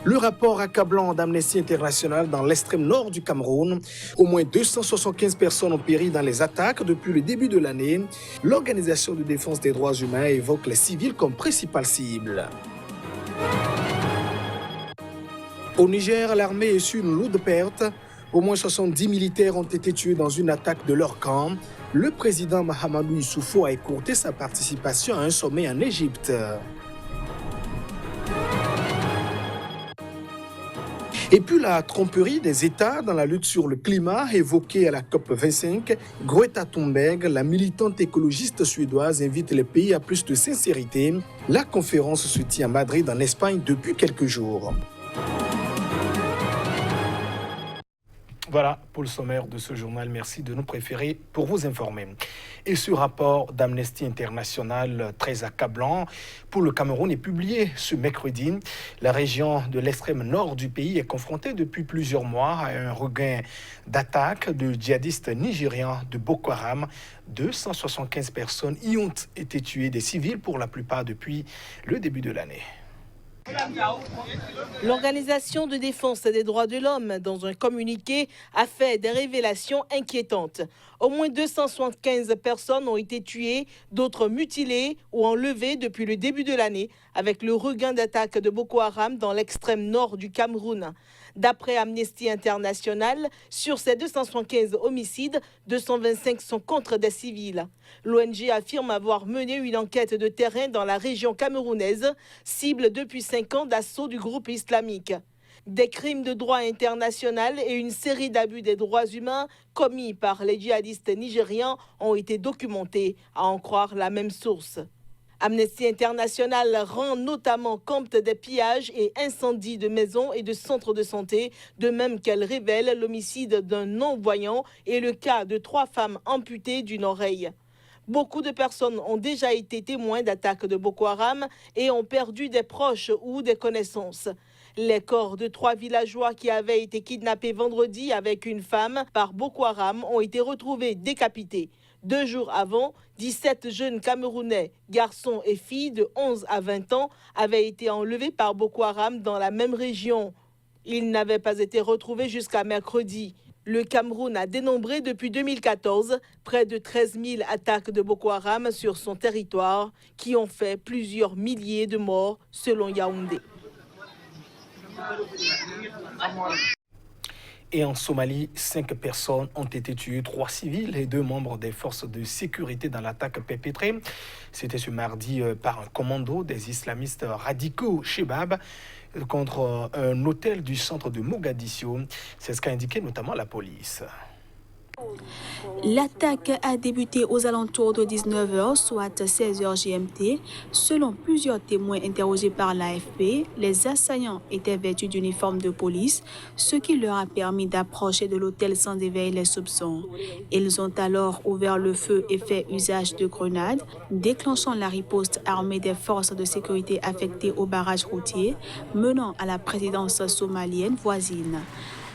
Le rapport accablant d'Amnesty International dans l'extrême nord du Cameroun, au moins 275 personnes ont péri dans les attaques depuis le début de l'année. L'Organisation de défense des droits humains évoque les civils comme principale cible. Au Niger, l'armée est sur une lourde perte. Au moins 70 militaires ont été tués dans une attaque de leur camp. Le président Mahamadou Issoufou a écourté sa participation à un sommet en Égypte. Et puis la tromperie des États dans la lutte sur le climat évoquée à la COP25, Greta Thunberg, la militante écologiste suédoise, invite les pays à plus de sincérité. La conférence se tient à Madrid en Espagne depuis quelques jours. Voilà pour le sommaire de ce journal. Merci de nous préférer pour vous informer. Et ce rapport d'Amnesty International très accablant pour le Cameroun est publié ce mercredi. La région de l'extrême nord du pays est confrontée depuis plusieurs mois à un regain d'attaques de djihadistes nigérians de Boko Haram. 275 personnes y ont été tuées, des civils pour la plupart depuis le début de l'année. L'Organisation de défense des droits de l'homme, dans un communiqué, a fait des révélations inquiétantes. Au moins 275 personnes ont été tuées, d'autres mutilées ou enlevées depuis le début de l'année, avec le regain d'attaques de Boko Haram dans l'extrême nord du Cameroun. D'après Amnesty International, sur ces 275 homicides, 225 sont contre des civils. L'ONG affirme avoir mené une enquête de terrain dans la région camerounaise, cible depuis 5 ans d'assaut du groupe islamique. Des crimes de droit international et une série d'abus des droits humains commis par les djihadistes nigérians ont été documentés, à en croire la même source. Amnesty International rend notamment compte des pillages et incendies de maisons et de centres de santé, de même qu'elle révèle l'homicide d'un non-voyant et le cas de 3 femmes amputées d'une oreille. Beaucoup de personnes ont déjà été témoins d'attaques de Boko Haram et ont perdu des proches ou des connaissances. Les corps de 3 villageois qui avaient été kidnappés vendredi avec une femme par Boko Haram ont été retrouvés décapités. 2 jours avant, 17 jeunes Camerounais, garçons et filles de 11 à 20 ans, avaient été enlevés par Boko Haram dans la même région. Ils n'avaient pas été retrouvés jusqu'à mercredi. Le Cameroun a dénombré depuis 2014 près de 13 000 attaques de Boko Haram sur son territoire qui ont fait plusieurs milliers de morts selon Yaoundé. Et en Somalie, 5 personnes ont été tuées, 3 civils et 2 membres des forces de sécurité dans l'attaque perpétrée. C'était ce mardi par un commando des islamistes radicaux Shebab contre un hôtel du centre de Mogadiscio. C'est ce qu'a indiqué notamment la police. L'attaque a débuté aux alentours de 19h, soit 16h GMT. Selon plusieurs témoins interrogés par l'AFP, les assaillants étaient vêtus d'uniformes de police, ce qui leur a permis d'approcher de l'hôtel sans éveiller les soupçons. Ils ont alors ouvert le feu et fait usage de grenades, déclenchant la riposte armée des forces de sécurité affectées au barrage routier, menant à la présidence somalienne voisine.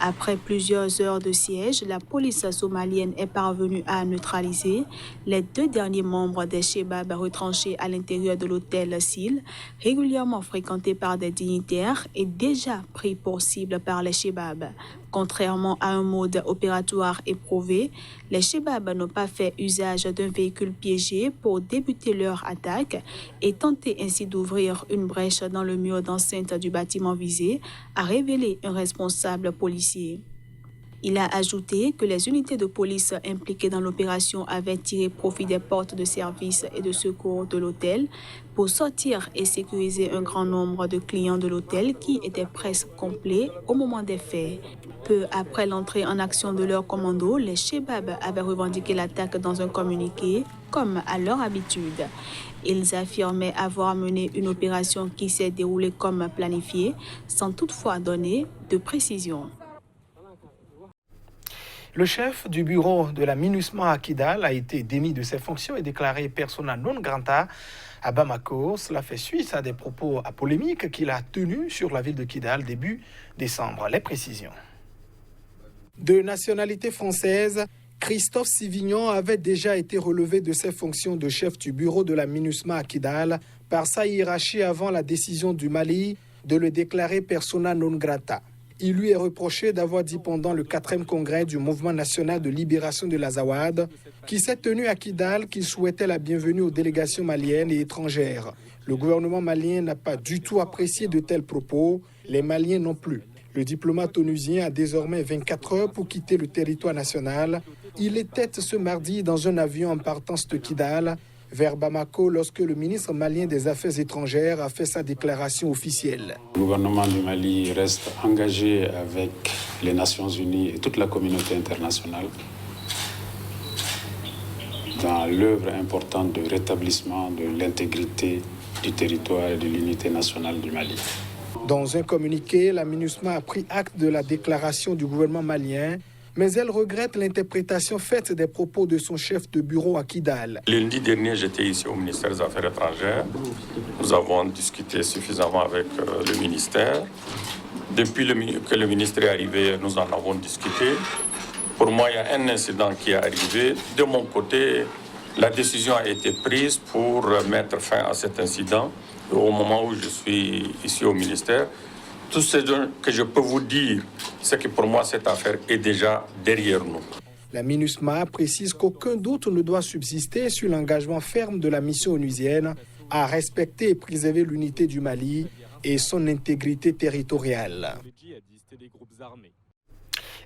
Après plusieurs heures de siège, la police somalienne est parvenue à neutraliser les 2 derniers membres des Shebab retranchés à l'intérieur de l'hôtel Sil, régulièrement fréquenté par des dignitaires et déjà pris pour cible par les Shebab. Contrairement à un mode opératoire éprouvé, les Shebab n'ont pas fait usage d'un véhicule piégé pour débuter leur attaque et tenter ainsi d'ouvrir une brèche dans le mur d'enceinte du bâtiment visé, a révélé un responsable policier. Il a ajouté que les unités de police impliquées dans l'opération avaient tiré profit des portes de service et de secours de l'hôtel pour sortir et sécuriser un grand nombre de clients de l'hôtel qui étaient presque complets au moment des faits. Peu après l'entrée en action de leur commando, les Shebab avaient revendiqué l'attaque dans un communiqué, comme à leur habitude. Ils affirmaient avoir mené une opération qui s'est déroulée comme planifié, sans toutefois donner de précision. Le chef du bureau de la MINUSMA à Kidal a été démis de ses fonctions et déclaré persona non grata à Bamako. Cela fait suite à des propos polémiques qu'il a tenus sur la ville de Kidal début décembre. Les précisions. De nationalité française, Christophe Sivignon avait déjà été relevé de ses fonctions de chef du bureau de la MINUSMA à Kidal par sa hiérarchie avant la décision du Mali de le déclarer persona non grata. Il lui est reproché d'avoir dit pendant le 4e congrès du Mouvement national de libération de l'Azawad, qui s'est tenu à Kidal, qu'il souhaitait la bienvenue aux délégations maliennes et étrangères. Le gouvernement malien n'a pas du tout apprécié de tels propos, les Maliens non plus. Le diplomate onusien a désormais 24 heures pour quitter le territoire national. Il était ce mardi dans un avion en partance de Kidal vers Bamako lorsque le ministre malien des Affaires étrangères a fait sa déclaration officielle. Le gouvernement du Mali reste engagé avec les Nations Unies et toute la communauté internationale dans l'œuvre importante de rétablissement de l'intégrité du territoire et de l'unité nationale du Mali. Dans un communiqué, la MINUSMA a pris acte de la déclaration du gouvernement malien, mais elle regrette l'interprétation faite des propos de son chef de bureau à Kidal. Lundi dernier, j'étais ici au ministère des Affaires étrangères. Nous avons discuté suffisamment avec le ministère. Depuis que le ministre est arrivé, nous en avons discuté. Pour moi, il y a un incident qui est arrivé. De mon côté, la décision a été prise pour mettre fin à cet incident. Au moment où je suis ici au ministère, tout ce que je peux vous dire, c'est que pour moi, cette affaire est déjà derrière nous. La MINUSMA précise qu'aucun doute ne doit subsister sur l'engagement ferme de la mission onusienne à respecter et préserver l'unité du Mali et son intégrité territoriale.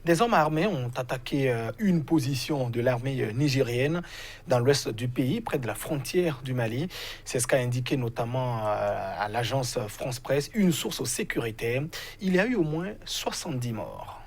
Des hommes armés ont attaqué une position de l'armée nigérienne dans l'ouest du pays, près de la frontière du Mali. C'est ce qu'a indiqué notamment à l'agence France Presse une source sécuritaire. Il y a eu au moins 70 morts.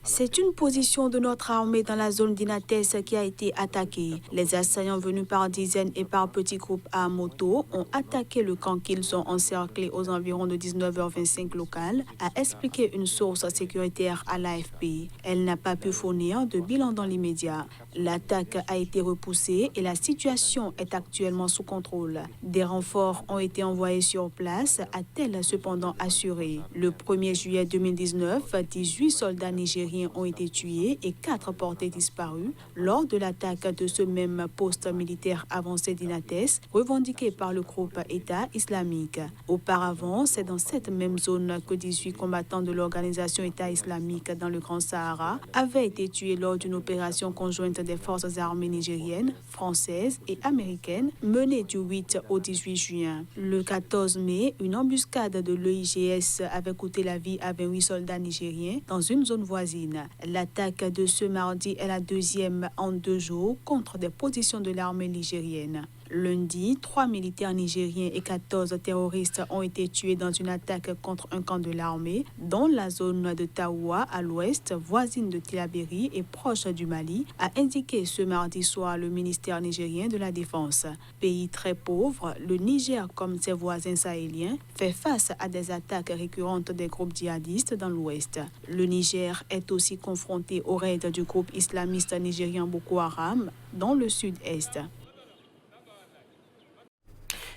C'est une position de notre armée dans la zone d'Inates qui a été attaquée. Les assaillants venus par dizaines et par petits groupes à moto ont attaqué le camp qu'ils ont encerclé aux environs de 19h25 local, a expliqué une source sécuritaire à l'AFP. Elle n'a pas pu fournir de bilan dans l'immédiat. L'attaque a été repoussée et la situation est actuellement sous contrôle. Des renforts ont été envoyés sur place, a-t-elle cependant assuré. Le 1er juillet 2019, 18 soldats nigériens ont été tués et 4 portés disparus lors de l'attaque de ce même poste militaire avancé d'Inates, revendiqué par le groupe État islamique. Auparavant, c'est dans cette même zone que 18 combattants de l'organisation État islamique dans le Grand Sahara avaient été tués lors d'une opération conjointe des forces armées nigériennes, françaises et américaines menée du 8 au 18 juin. Le 14 mai, une embuscade de l'EIGS avait coûté la vie à 28 soldats nigériens dans une zone voisine. L'attaque de ce mardi est la deuxième en 2 jours contre des positions de l'armée nigérienne. Lundi, 3 militaires nigériens et 14 terroristes ont été tués dans une attaque contre un camp de l'armée, dans la zone de Taoua, à l'ouest, voisine de Tillabéri et proche du Mali, a indiqué ce mardi soir le ministère nigérien de la Défense. Pays très pauvre, le Niger, comme ses voisins sahéliens, fait face à des attaques récurrentes des groupes djihadistes dans l'ouest. Le Niger est aussi confronté au raid du groupe islamiste nigérien Boko Haram dans le sud-est.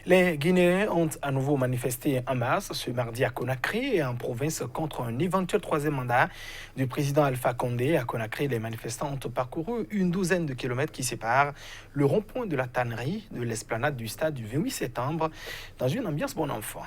Les Guinéens ont à nouveau manifesté en masse ce mardi à Conakry et en province contre un éventuel 3e mandat du président Alpha Condé. À Conakry, les manifestants ont parcouru une douzaine de kilomètres qui séparent le rond-point de la tannerie de l'esplanade du stade du 28 septembre dans une ambiance bon enfant.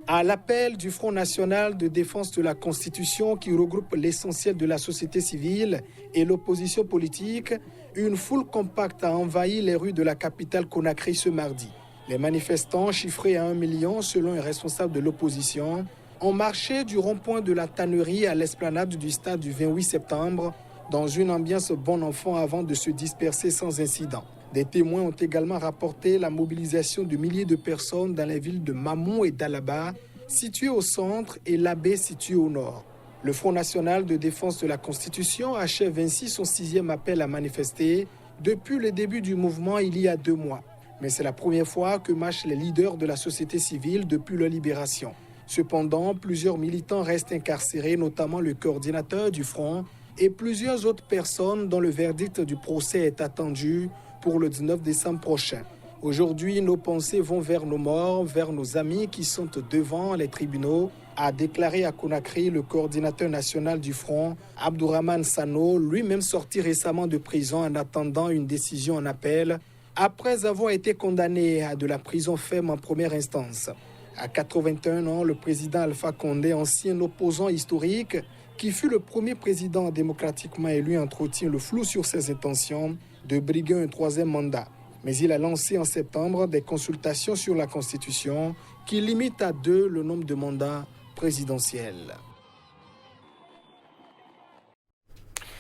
À l'appel du Front national de défense de la Constitution qui regroupe l'essentiel de la société civile et l'opposition politique, une foule compacte a envahi les rues de la capitale Conakry ce mardi. Les manifestants, chiffrés à 1 million selon un responsable de l'opposition, ont marché du rond-point de la tannerie à l'esplanade du stade du 28 septembre dans une ambiance bon enfant avant de se disperser sans incident. Des témoins ont également rapporté la mobilisation de milliers de personnes dans les villes de Mamou et d'Alaba, situées au centre, et Labé, situées au nord. Le Front national de défense de la Constitution achève ainsi son 6e appel à manifester depuis le début du mouvement il y a 2 mois. Mais c'est la première fois que marchent les leaders de la société civile depuis leur libération. Cependant, plusieurs militants restent incarcérés, notamment le coordinateur du Front et plusieurs autres personnes dont le verdict du procès est attendu pour le 19 décembre prochain. Aujourd'hui, nos pensées vont vers nos morts, vers nos amis qui sont devant les tribunaux, a déclaré à Conakry le coordinateur national du Front, Abdourahmane Sano, lui-même sorti récemment de prison en attendant une décision en appel, après avoir été condamné à de la prison ferme en première instance. À 81 ans, le président Alpha Condé, ancien opposant historique, qui fut le premier président démocratiquement élu, entretient le flou sur ses intentions de briguer un troisième mandat. Mais il a lancé en septembre des consultations sur la Constitution qui limitent à 2 le nombre de mandats présidentiels.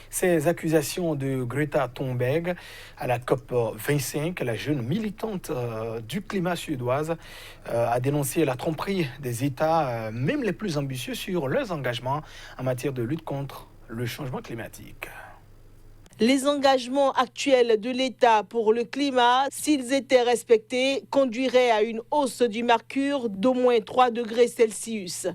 Ces accusations de Greta Thunberg à la COP25, la jeune militante du climat suédoise, a dénoncé la tromperie des États, même les plus ambitieux, sur leurs engagements en matière de lutte contre le changement climatique. Les engagements actuels de l'État pour le climat, s'ils étaient respectés, conduiraient à une hausse du mercure d'au moins 3 degrés Celsius.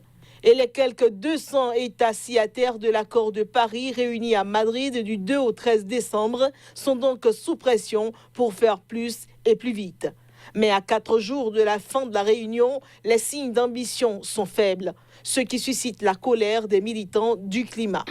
Et les quelques 200 États signataires de l'accord de Paris réunis à Madrid du 2 au 13 décembre sont donc sous pression pour faire plus et plus vite. Mais à 4 jours de la fin de la réunion, les signes d'ambition sont faibles, ce qui suscite la colère des militants du climat.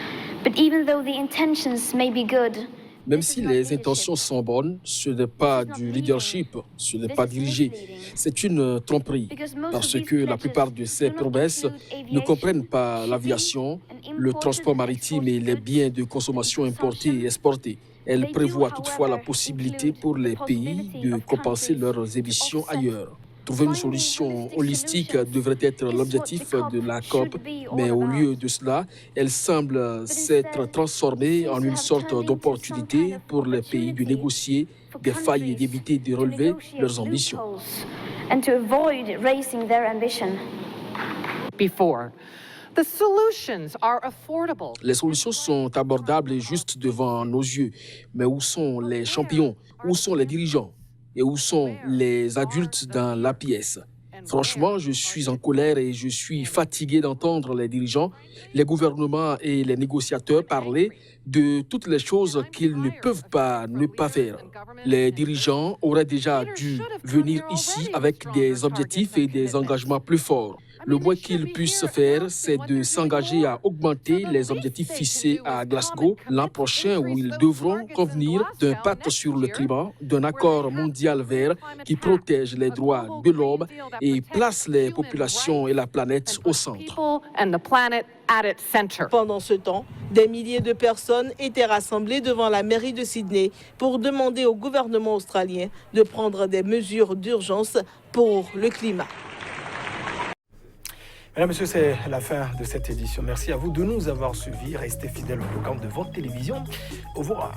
Même si les intentions sont bonnes, ce n'est pas du leadership, ce n'est pas dirigé. C'est une tromperie, parce que la plupart de ces promesses ne comprennent pas l'aviation, le transport maritime et les biens de consommation importés et exportés. Elles prévoient toutefois la possibilité pour les pays de compenser leurs émissions ailleurs. Trouver une solution holistique devrait être l'objectif de la COP, mais au lieu de cela, elle semble s'être transformée en une sorte d'opportunité pour les pays de négocier des failles et d'éviter de relever leurs ambitions. Les solutions sont abordables et justes devant nos yeux, mais où sont les champions? Où sont les dirigeants? Et où sont les adultes dans la pièce? Franchement, je suis en colère et je suis fatigué d'entendre les dirigeants, les gouvernements et les négociateurs parler de toutes les choses qu'ils ne peuvent pas ne pas faire. Les dirigeants auraient déjà dû venir ici avec des objectifs et des engagements plus forts. Le moins qu'ils puissent faire, c'est de s'engager à augmenter les objectifs fixés à Glasgow l'an prochain, où ils devront convenir d'un pacte sur le climat, d'un accord mondial vert qui protège les droits de l'homme et place les populations et la planète au centre. Pendant ce temps, des milliers de personnes étaient rassemblées devant la mairie de Sydney pour demander au gouvernement australien de prendre des mesures d'urgence pour le climat. Mesdames, Messieurs, c'est la fin de cette édition. Merci à vous de nous avoir suivis. Restez fidèles au programme de votre télévision. Au revoir.